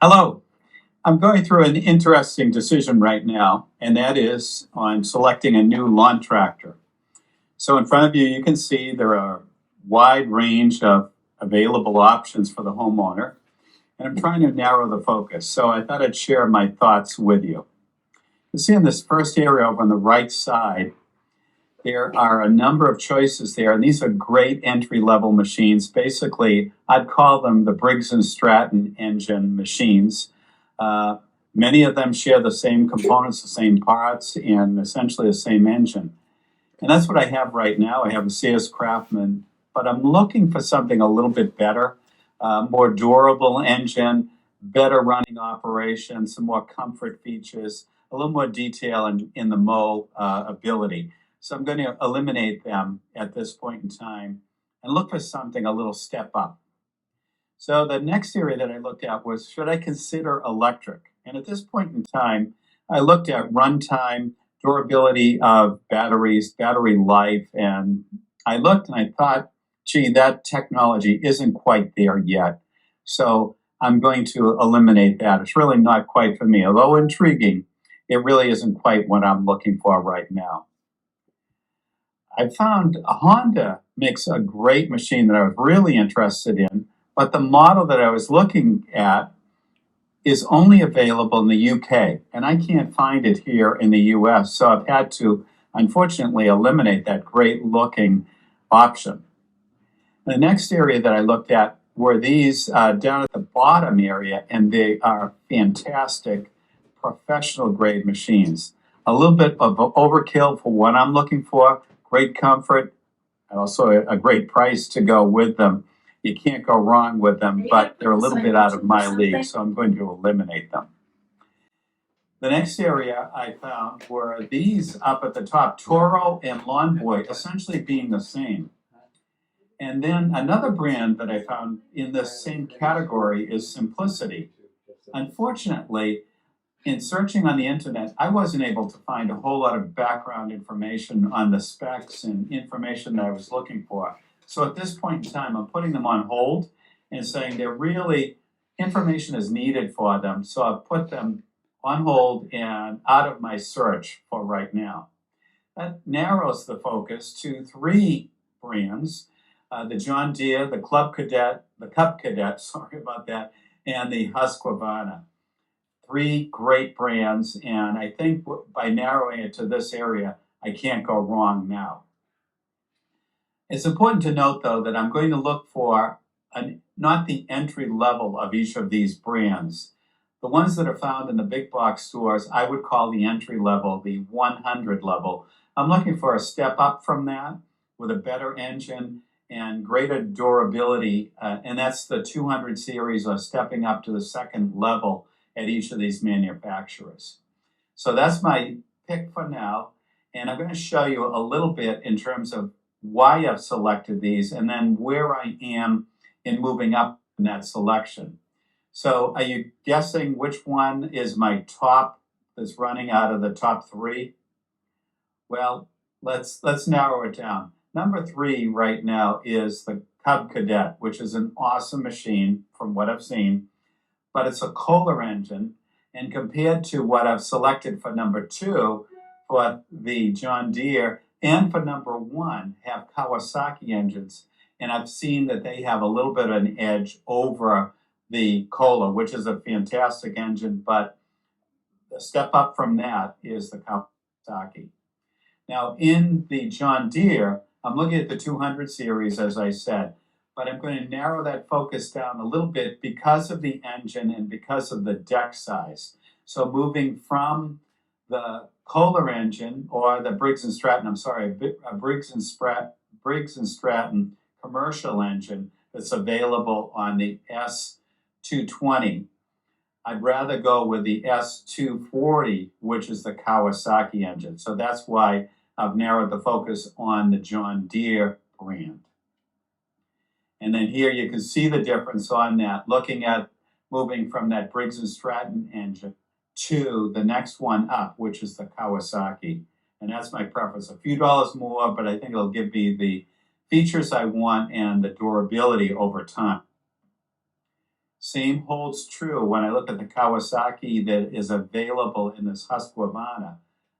Hello. I'm going through an interesting decision right now, and that is on selecting a new lawn tractor. So in front of you, you can see there are a wide range of available options for the homeowner, and I'm trying to narrow the focus. So I thought I'd share my thoughts with you. You see in this first area over on the right side, there are a number of choices there, and these are great entry-level machines. Basically, I'd call them the Briggs & Stratton engine machines. Uh, Many of them share the same components, the same parts, and essentially the same engine. And that's what I have right now. I have a CS Craftsman, but I'm looking for something a little bit better, more durable engine, better running operation, some more comfort features, a little more detail in the mow ability. So I'm going to eliminate them at this point in time and look for something a little step up. So the next area that I looked at was, should I consider electric? And at this point in time, I looked at runtime, durability of batteries, battery life, and I looked and I thought, gee, that technology isn't quite there yet. So I'm going to eliminate that. It's really not quite for me. Although intriguing, it really isn't quite what I'm looking for right now. I found Honda makes a great machine that I was really interested in, but the model that I was looking at is only available in the UK, and I can't find it here in the US. So I've had to, unfortunately, eliminate that great looking option. The next area that I looked at were these down at the bottom area, and they are fantastic professional grade machines. A little bit of overkill for what I'm looking for, great comfort, and also a great price to go with them. You can't go wrong with them, but they're a little bit out of my league, so I'm going to eliminate them. The next area I found were these up at the top, Toro and Lawn Boy, essentially being the same. And then another brand that I found in this same category is Simplicity. Unfortunately, in searching on the internet, I wasn't able to find a whole lot of background information on the specs and information that I was looking for. So at this point in time, I'm putting them on hold and saying they're really, information is needed for them. So I've put them on hold and out of my search for right now. That narrows the focus to three brands, the John Deere, the Cub Cadet, sorry about that, and the Husqvarna. Three great brands, and I think by narrowing it to this area, I can't go wrong now. It's important to note, though, that I'm going to look for not the entry level of each of these brands. The ones that are found in the big box stores, I would call the entry level, the 100 level. I'm looking for a step up from that with a better engine and greater durability, and that's the 200 series or stepping up to the second level at each of these manufacturers. So that's my pick for now, and I'm going to show you a little bit in terms of why I've selected these and then where I am in moving up in that selection. So are you guessing which one is my top that's running out of the top three? Well, let's narrow it down. Number three right now is the Cub Cadet, which is an awesome machine from what I've seen, but it's a Kohler engine. And compared to what I've selected for number two, for the John Deere, and for number one, have Kawasaki engines. And I've seen that they have a little bit of an edge over the Kohler, which is a fantastic engine, but the step up from that is the Kawasaki. Now, in the John Deere, I'm looking at the 200 series, as I said, but I'm going to narrow that focus down a little bit because of the engine and because of the deck size. So moving from the Kohler engine or the Briggs & Stratton, Briggs & Stratton commercial engine that's available on the S220. I'd rather go with the S240, which is the Kawasaki engine. So that's why I've narrowed the focus on the John Deere brand. And then here you can see the difference on that, looking at moving from that Briggs & Stratton engine to the next one up, which is the Kawasaki. And that's my preference. A few dollars more, but I think it'll give me the features I want and the durability over time. Same holds true when I look at the Kawasaki that is available in this Husqvarna,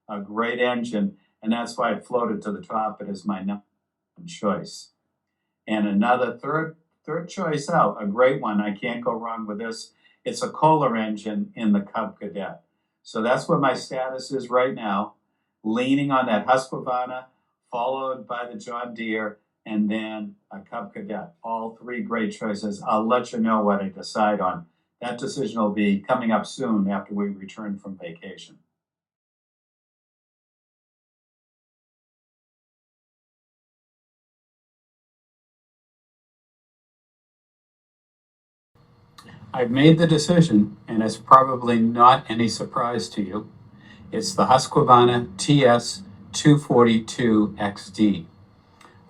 a great engine, and that's why it floated to the top. It is my number one choice. And another third choice out, a great one. I can't go wrong with this. It's a Kohler engine in the Cub Cadet. So that's what my status is right now, leaning on that Husqvarna, followed by the John Deere, and then a Cub Cadet. All three great choices. I'll let you know what I decide on. That decision will be coming up soon after we return from vacation. I've made the decision, and it's probably not any surprise to you. It's the Husqvarna TS 242 XD.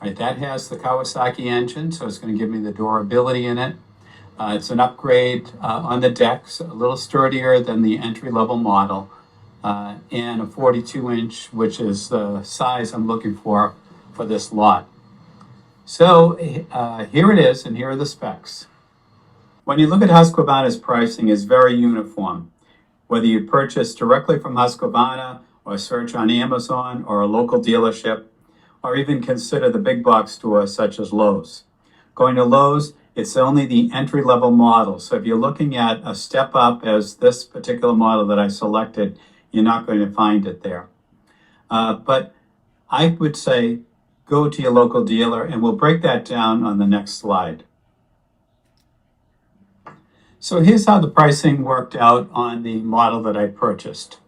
Right, that has the Kawasaki engine, so it's going to give me the durability in it. It's an upgrade on the decks, a little sturdier than the entry-level model, and a 42-inch, which is the size I'm looking for this lot. So here it is, and here are the specs. When you look at Husqvarna's pricing, it's very uniform. Whether you purchase directly from Husqvarna or search on Amazon or a local dealership, or even consider the big box stores such as Lowe's. Going to Lowe's, it's only the entry-level model. So if you're looking at a step up as this particular model that I selected, you're not going to find it there. But I would say go to your local dealer, and we'll break that down on the next slide. So here's how the pricing worked out on the model that I purchased.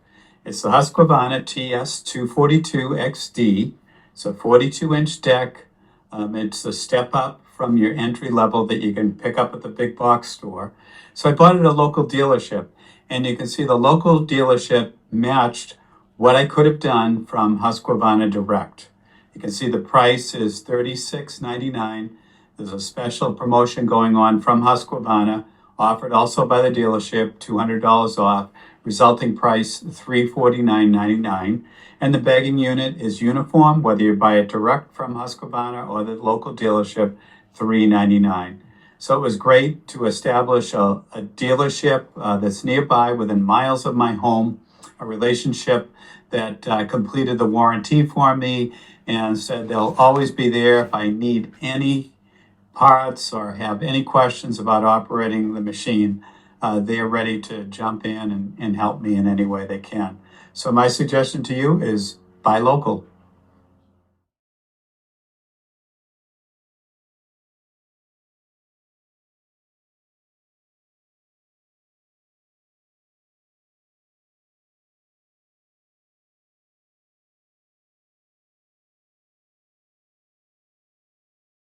It's the Husqvarna TS 242 XD. It's a 42-inch deck. It's a step up from your entry level that you can pick up at the big box store. So I bought it at a local dealership, and you can see the local dealership matched what I could have done from Husqvarna Direct. You can see the price is $36.99. There's a special promotion going on from Husqvarna, offered also by the dealership, $200 off, resulting price $349.99. And the bagging unit is uniform, whether you buy it direct from Husqvarna or the local dealership, $399. So it was great to establish a dealership that's nearby, within miles of my home, a relationship that completed the warranty for me and said they'll always be there if I need any parts or have any questions about operating the machine. They're ready to jump in and help me in any way they can. So my suggestion to you is buy local.